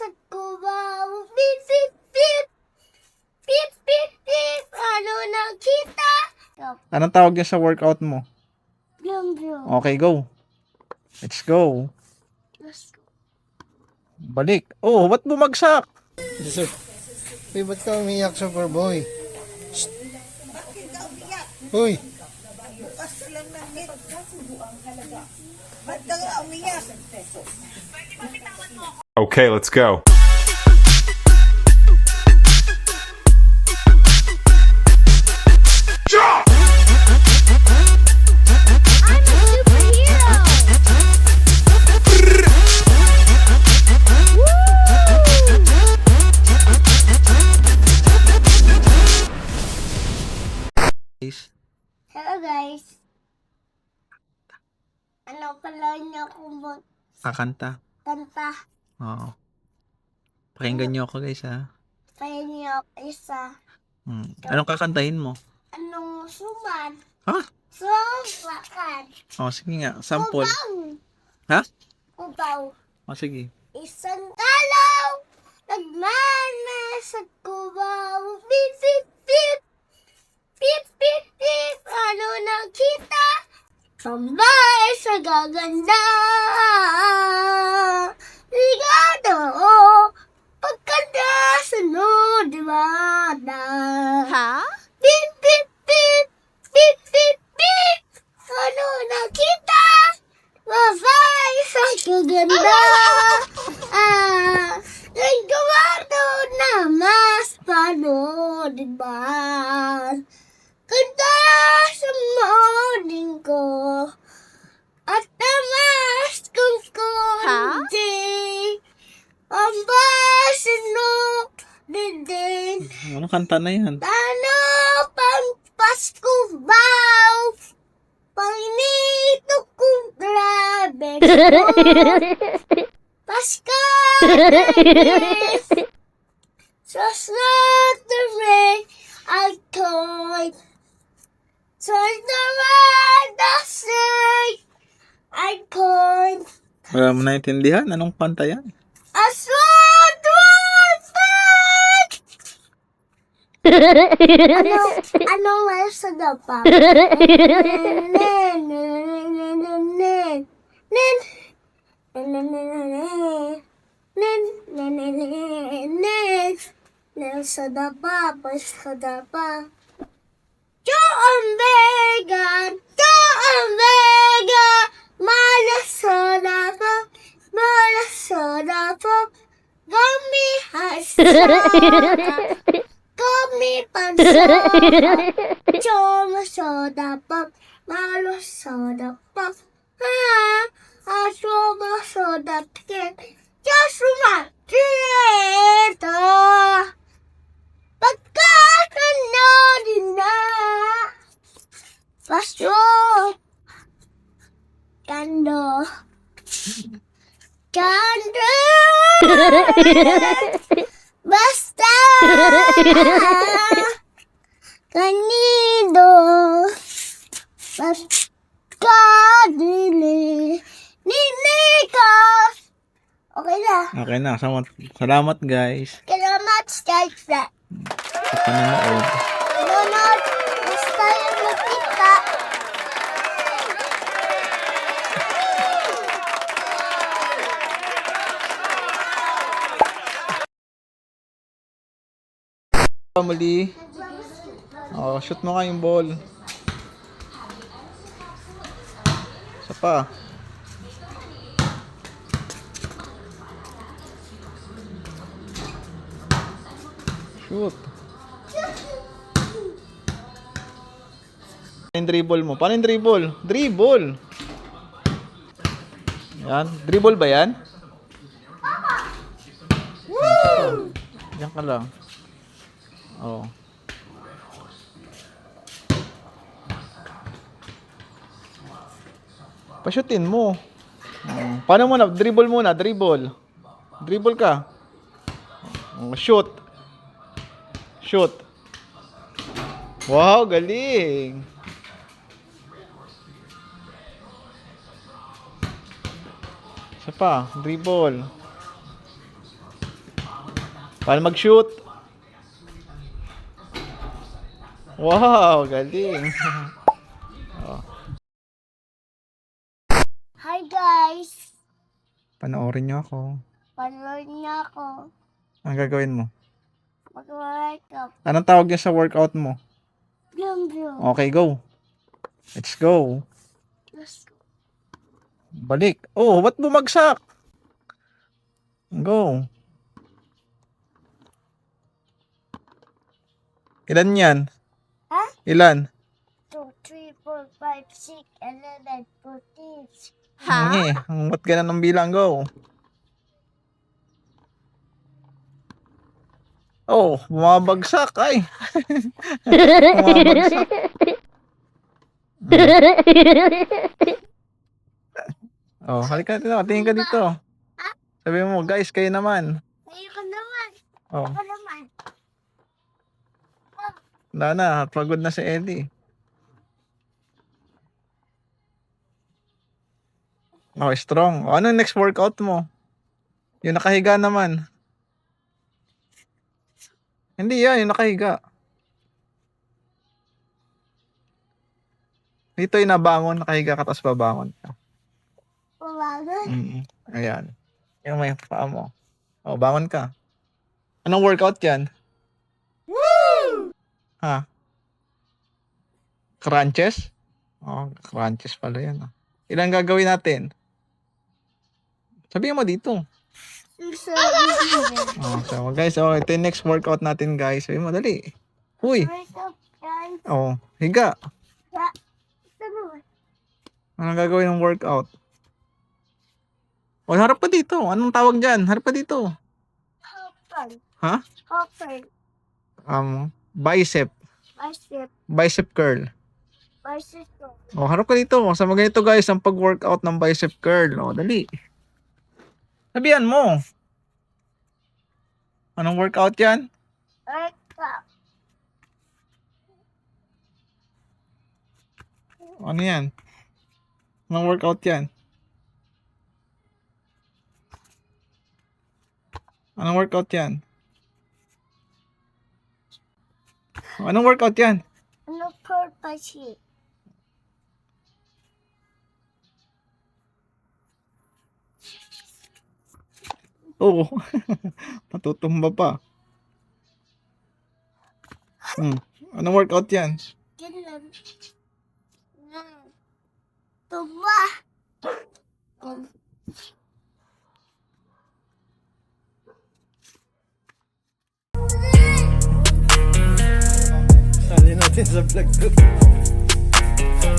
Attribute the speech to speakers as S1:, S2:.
S1: nasa kubaw. Beep, beep, beep. Beep, beep, beep. Ano nakita?
S2: Anong tawag niya sa workout mo?
S1: Blum, blum.
S2: Okay, go. Let's go.
S1: Let's go.
S2: Balik. Oh, ba't bumagsak?
S3: Sir, uy, ba't ka umiyak, Superboy? Shh. Uy,
S4: Bukas lang ng net. Ba't ka nga umiyak?
S5: Okay, let's go.
S1: I'm a superhero. Hello guys. Ano pala niyo kung
S2: Kakanta.
S1: kanta?
S2: Oo. Pakinggan niyo ako guys ha.
S1: Kaya niyo isa.
S2: Anong kakantahin mo?
S1: Anong suman?
S2: Ha?
S1: Sumakan.
S2: Oh, sige nga. Sample.
S1: Ubaw.
S2: Ha?
S1: Ubaw.
S2: Oh, sige.
S1: Isang kalaw. Nagmana sa kubaw. Beep, beep, beep. Beep, beep, beep. Ano nakita? Tambay sa gaganda. Ligado. Pagkanda sunod, diba? Ha? Beep, beep, beep. Beep, beep, beep. Ano nakita? Mabay sa gaganda. Nagkawado na mas diba? Kanta sa morning ko. At namas kung hindi. Ang basin mo din.
S2: Anong kanta na yan?
S1: Ano pang Pasko baw? Painito kong grabe. Pasko so not the rain I could. So the rain the sea I could.
S2: Wala mo naintindihan? Anong kanta yan?
S1: I saw ano wala sa dapa? Sa dapa, pas sa dapa. Joan Vega, malas sa dapa, gami hasa. Kami pansa, choma soda pop, malo soda pop, choma soda pop, Joshua Tito. Pagkakanoodin na, Pasto, Kando, Basta Kanido Pagkadili Ninikos. Okay na.
S2: Okay na. Salamat guys.
S1: Salamat guys.
S2: Sa panonood.
S1: Nunod. Basta yung magkita.
S2: Muli. Oh, shoot mo nga yung ball. Isa pa. Shoot. Paano yung dribble mo? Paano yung dribble? Dribble! Yan. Dribble ba yan? Woo! Yan ka lang. Oh. Pashutin mo. Paano muna? Dribble muna. Dribble. Dribble ka. Shoot. Shoot. Wow, galing. Isa pa. Dribble. Paano mag-shoot? Wow, galing.
S1: Hi guys!
S2: Panoorin niyo ako.
S1: Panood niyo ako.
S2: Ang gagawin mo?
S1: Mag-work up.
S2: Anong tawag niya sa workout mo?
S1: Blum blum.
S2: Okay, go. Let's go.
S1: Let's go.
S2: Balik. Oh, ba't bumagsak? Go. Ilan yan?
S1: Ha?
S2: Ilan?
S1: 2, 3, 4, 5, 6, 11, 14.
S2: Hindi. Ba't ganun ang bilang? Go. Oh, bumabagsak. Ay. Bumabagsak. Oh, halika dito. Tingin ka dito. Sabi mo, guys, kayo naman.
S1: Ayoko naman.
S2: Oh,
S1: Ako naman.
S2: wala na. Pagod na si Eddie. Oh, strong. Oh, ano yung next workout mo? Yung nakahiga naman. Hindi yan, yung nakahiga. Dito yung nabangon, nakahiga ka, tapos babangon ka.
S1: Umaga.
S2: Ayan. Yung may paa mo. Oh, bangon ka. Anong workout yan? Woo! Ha? Crunches? Oh, crunches pala yan. Ah. Ilan gagawin natin? Sabihin mo dito. Oh, so guys, oh, ito yung next workout natin, guys. Sabihin mo, dali. Huy.
S1: Wake up guys.
S2: Oh, higa.
S1: Sabi.
S2: Anong gagawin ng workout? Oh, harap ka dito. Anong tawag dyan? Harap ka dito.
S1: Hopper.
S2: Ha?
S1: Hopper.
S2: Bicep.
S1: Bicep.
S2: Bicep curl.
S1: Bicep.
S2: Oh, harap ka dito. Sa mga ganito, guys, ang pag-workout ng bicep curl. Oh, dali. Sabihan mo. Anong workout yan?
S1: Wake up.
S2: Ano yan? Anong workout yan? Anong workout yan? Anong workout yan?
S1: Ano purpose here?
S2: Oo. Matutumba pa. Anong workout yan?
S1: Ganun. Tuba.
S3: Sali natin sa vlog to.